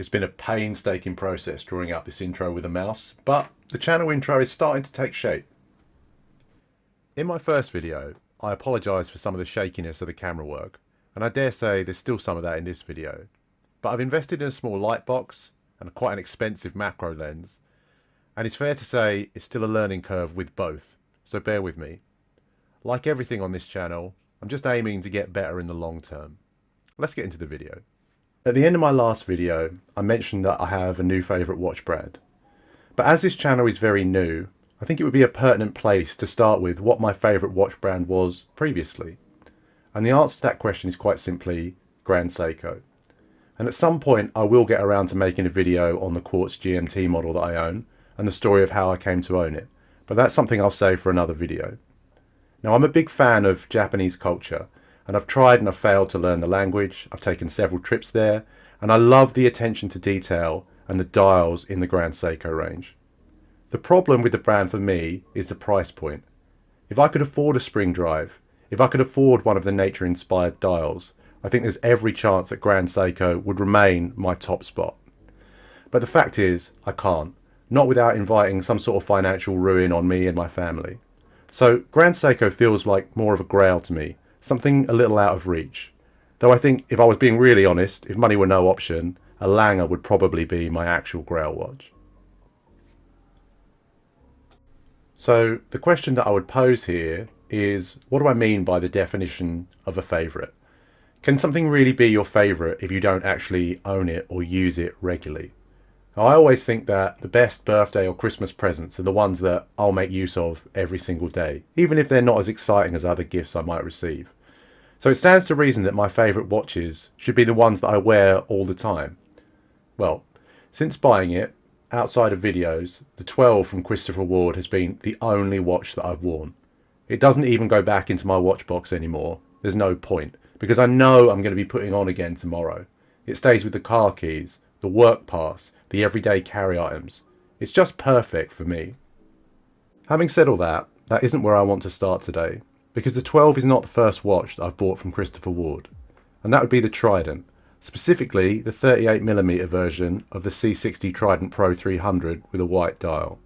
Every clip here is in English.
It's been a painstaking process drawing out this intro with a mouse, but the channel intro is starting to take shape. In my first video, I apologise for some of the shakiness of the camera work, and I dare say there's still some of that in this video. But I've invested in a small light box and quite an expensive macro lens, and it's fair to say it's still a learning curve with both, so bear with me. Like everything on this channel, I'm just aiming to get better in the long term. Let's get into the video. At the end of my last video, I mentioned that I have a new favourite watch brand. But as this channel is very new, I think it would be a pertinent place to start with what my favourite watch brand was previously. And the answer to that question is quite simply Grand Seiko. And at some point I will get around to making a video on the Quartz GMT model that I own and the story of how I came to own it. But that's something I'll save for another video. Now, I'm a big fan of Japanese culture, and I've tried and I've failed to learn the language. I've taken several trips there, and I love the attention to detail and the dials in the Grand Seiko range. The problem with the brand for me is the price point. If I could afford a spring drive, if I could afford one of the nature-inspired dials, I think there's every chance that Grand Seiko would remain my top spot. But the fact is, I can't, not without inviting some sort of financial ruin on me and my family. So Grand Seiko feels like more of a grail to me, something a little out of reach. Though I think, if I was being really honest, if money were no option, a Lange would probably be my actual grail watch. So the question that I would pose here is, what do I mean by the definition of a favourite? Can something really be your favourite if you don't actually own it or use it regularly? Now, I always think that the best birthday or Christmas presents are the ones that I'll make use of every single day, even if they're not as exciting as other gifts I might receive. So it stands to reason that my favourite watches should be the ones that I wear all the time. Well, since buying it, outside of videos, the 12 from Christopher Ward has been the only watch that I've worn. It doesn't even go back into my watch box anymore. There's no point, because I know I'm going to be putting on again tomorrow. It stays with the car keys, the work pass, the everyday carry items. It's just perfect for me. Having said all that, that isn't where I want to start today, because the 12 is not the first watch that I've bought from Christopher Ward, and that would be the Trident, specifically the 38mm version of the C60 Trident Pro 300 with a white dial.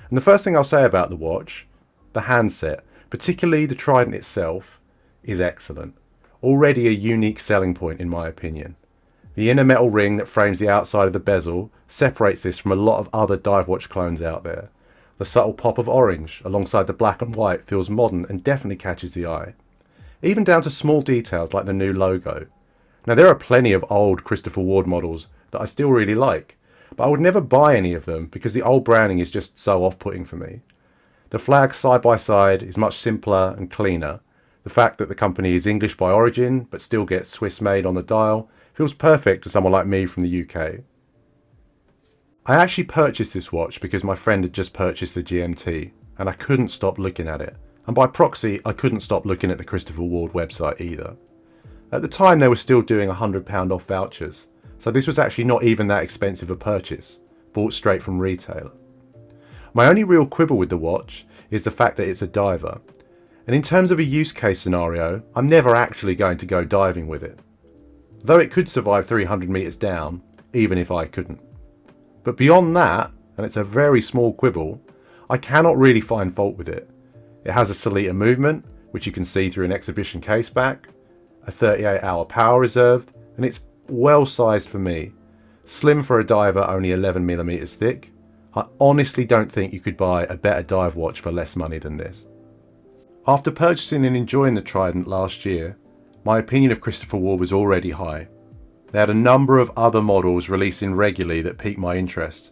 And the first thing I'll say about the watch, the handset, particularly the Trident itself, is excellent. Already a unique selling point in my opinion. The inner metal ring that frames the outside of the bezel separates this from a lot of other dive watch clones out there. The subtle pop of orange alongside the black and white feels modern and definitely catches the eye. Even down to small details like the new logo. Now, there are plenty of old Christopher Ward models that I still really like, but I would never buy any of them because the old branding is just so off-putting for me. The flag side by side is much simpler and cleaner. The fact that the company is English by origin but still gets Swiss made on the dial feels perfect to someone like me from the UK. I actually purchased this watch because my friend had just purchased the GMT and I couldn't stop looking at it. And by proxy, I couldn't stop looking at the Christopher Ward website either. At the time, they were still doing £100 off vouchers, so this was actually not even that expensive a purchase, bought straight from retail. My only real quibble with the watch is the fact that it's a diver. And in terms of a use case scenario, I'm never actually going to go diving with it. Though it could survive 300 metres down, even if I couldn't. But beyond that, and it's a very small quibble, I cannot really find fault with it. It has a Solita movement, which you can see through an exhibition case back, a 38-hour power reserve, and it's well sized for me. Slim for a diver, only 11mm thick. I honestly don't think you could buy a better dive watch for less money than this. After purchasing and enjoying the Trident last year, my opinion of Christopher Ward was already high. They had a number of other models releasing regularly that piqued my interest,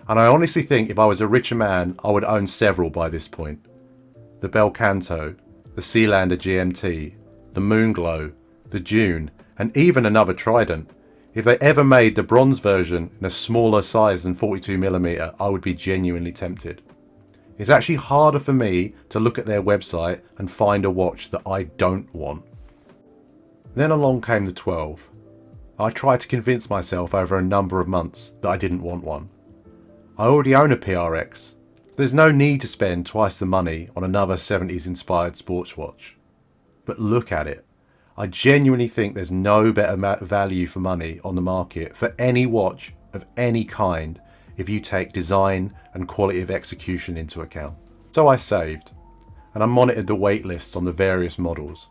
and I honestly think if I was a richer man, I would own several by this point. The Bel Canto, the Sealander GMT, the Moonglow, the Dune, and even another Trident. If they ever made the bronze version in a smaller size than 42mm, I would be genuinely tempted. It's actually harder for me to look at their website and find a watch that I don't want. Then along came the 12. I tried to convince myself over a number of months that I didn't want one. I already own a PRX. There's no need to spend twice the money on another 70s inspired sports watch. But look at it. I genuinely think there's no better value for money on the market for any watch of any kind if you take design and quality of execution into account. So I saved, and I monitored the wait lists on the various models.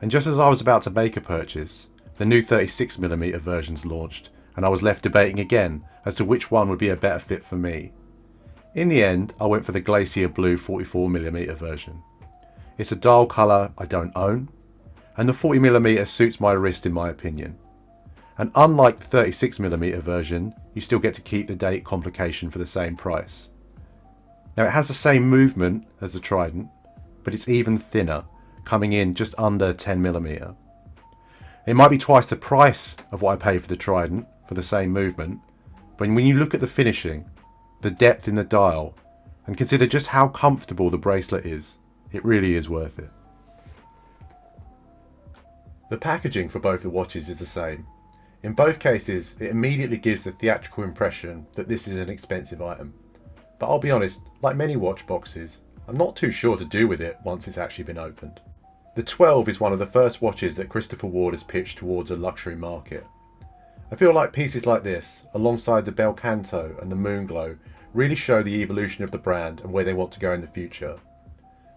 And just as I was about to make a purchase, the new 36mm versions launched, and I was left debating again as to which one would be a better fit for me. In the end, I went for the Glacier Blue 44mm version. It's a dial colour I don't own, and the 40mm suits my wrist in my opinion. And unlike the 36mm version, you still get to keep the date complication for the same price. Now it has the same movement as the Trident, but it's even thinner, coming in just under 10mm. It might be twice the price of what I paid for the Trident for the same movement, but when you look at the finishing, the depth in the dial, and consider just how comfortable the bracelet is, it really is worth it. The packaging for both the watches is the same. In both cases, it immediately gives the theatrical impression that this is an expensive item. But I'll be honest, like many watch boxes, I'm not too sure to do with it once it's actually been opened. The 12 is one of the first watches that Christopher Ward has pitched towards a luxury market. I feel like pieces like this, alongside the Bel Canto and the Moonglow, really show the evolution of the brand and where they want to go in the future.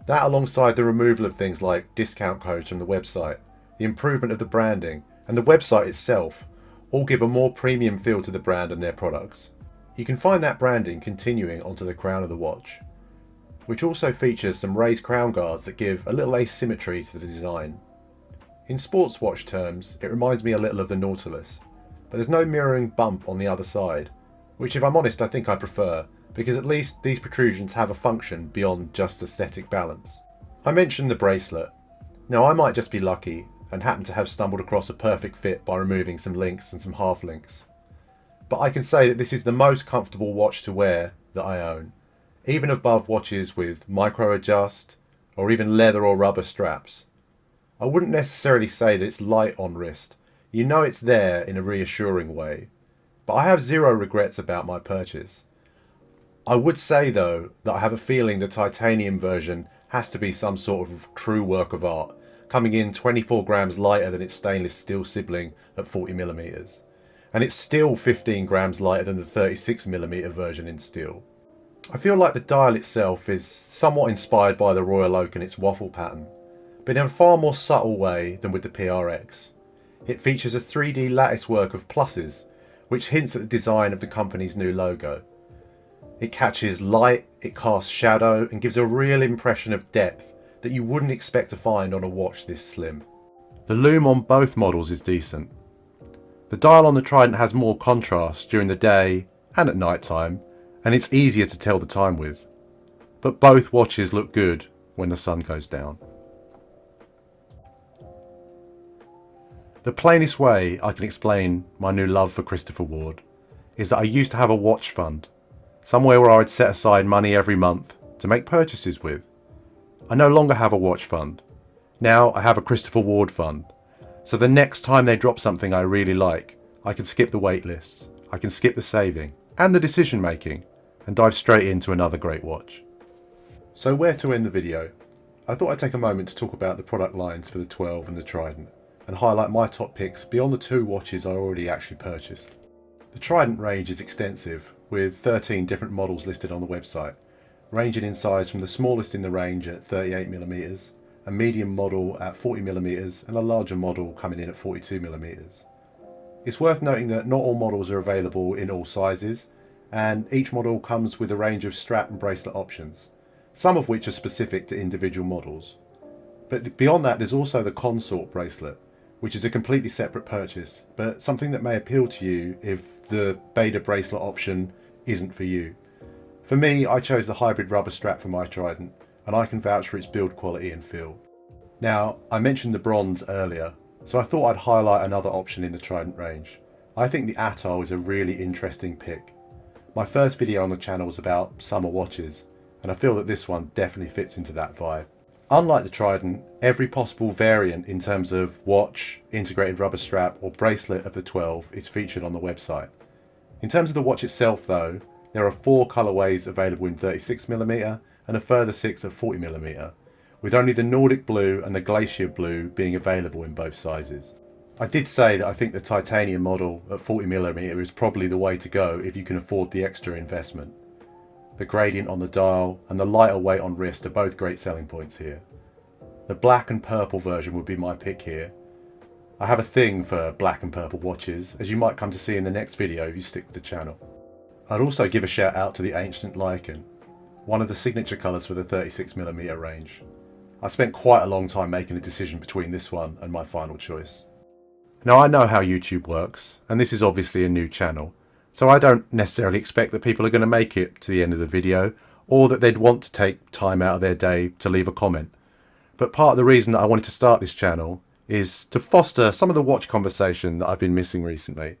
That alongside the removal of things like discount codes from the website, the improvement of the branding, and the website itself, all give a more premium feel to the brand and their products. You can find that branding continuing onto the crown of the watch, which also features some raised crown guards that give a little asymmetry to the design. In sports watch terms, it reminds me a little of the Nautilus, but there's no mirroring bump on the other side, which if I'm honest I think I prefer, because at least these protrusions have a function beyond just aesthetic balance. I mentioned the bracelet. Now I might just be lucky and happen to have stumbled across a perfect fit by removing some links and some half links. But I can say that this is the most comfortable watch to wear that I own, even above watches with micro adjust or even leather or rubber straps. I wouldn't necessarily say that it's light on wrist. You know it's there in a reassuring way, but I have zero regrets about my purchase. I would say though that I have a feeling the titanium version has to be some sort of true work of art, coming in 24 grams lighter than its stainless steel sibling at 40mm. And it's still 15 grams lighter than the 36mm version in steel. I feel like the dial itself is somewhat inspired by the Royal Oak and its waffle pattern, but in a far more subtle way than with the PRX. It features a 3D lattice work of pluses, which hints at the design of the company's new logo. It catches light, it casts shadow, and gives a real impression of depth that you wouldn't expect to find on a watch this slim. The lume on both models is decent. The dial on the Trident has more contrast during the day and at night time, and it's easier to tell the time with. But both watches look good when the sun goes down. The plainest way I can explain my new love for Christopher Ward is that I used to have a watch fund, somewhere where I would set aside money every month to make purchases with. I no longer have a watch fund. Now I have a Christopher Ward fund. So the next time they drop something I really like, I can skip the wait lists, I can skip the saving and the decision making and dive straight into another great watch. So where to end the video? I thought I'd take a moment to talk about the product lines for the 12 and the Trident and highlight my top picks beyond the two watches I already actually purchased. The Trident range is extensive, with 13 different models listed on the website, ranging in size from the smallest in the range at 38mm, a medium model at 40mm and a larger model coming in at 42mm. It's worth noting that not all models are available in all sizes, and each model comes with a range of strap and bracelet options, some of which are specific to individual models. But beyond that, there's also the Consort bracelet, which is a completely separate purchase, but something that may appeal to you if the Beta bracelet option isn't for you. For me, I chose the hybrid rubber strap for my Trident, and I can vouch for its build quality and feel. Now, I mentioned the bronze earlier, so I thought I'd highlight another option in the Trident range. I think the Atoll is a really interesting pick. My first video on the channel was about summer watches, and I feel that this one definitely fits into that vibe. Unlike the Trident, every possible variant in terms of watch, integrated rubber strap or bracelet of the 12 is featured on the website. In terms of the watch itself though, there are 4 colourways available in 36mm and a further 6 at 40mm, with only the Nordic Blue and the Glacier Blue being available in both sizes. I did say that I think the titanium model at 40mm is probably the way to go if you can afford the extra investment. The gradient on the dial and the lighter weight on wrist are both great selling points here. The black and purple version would be my pick here. I have a thing for black and purple watches, as you might come to see in the next video if you stick with the channel. I'd also give a shout out to the Ancient Lichen, one of the signature colours for the 36mm range. I spent quite a long time making a decision between this one and my final choice. Now I know how YouTube works, and this is obviously a new channel, so I don't necessarily expect that people are going to make it to the end of the video, or that they'd want to take time out of their day to leave a comment. But part of the reason that I wanted to start this channel is to foster some of the watch conversation that I've been missing recently.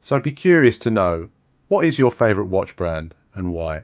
So I'd be curious to know, what is your favourite watch brand and why?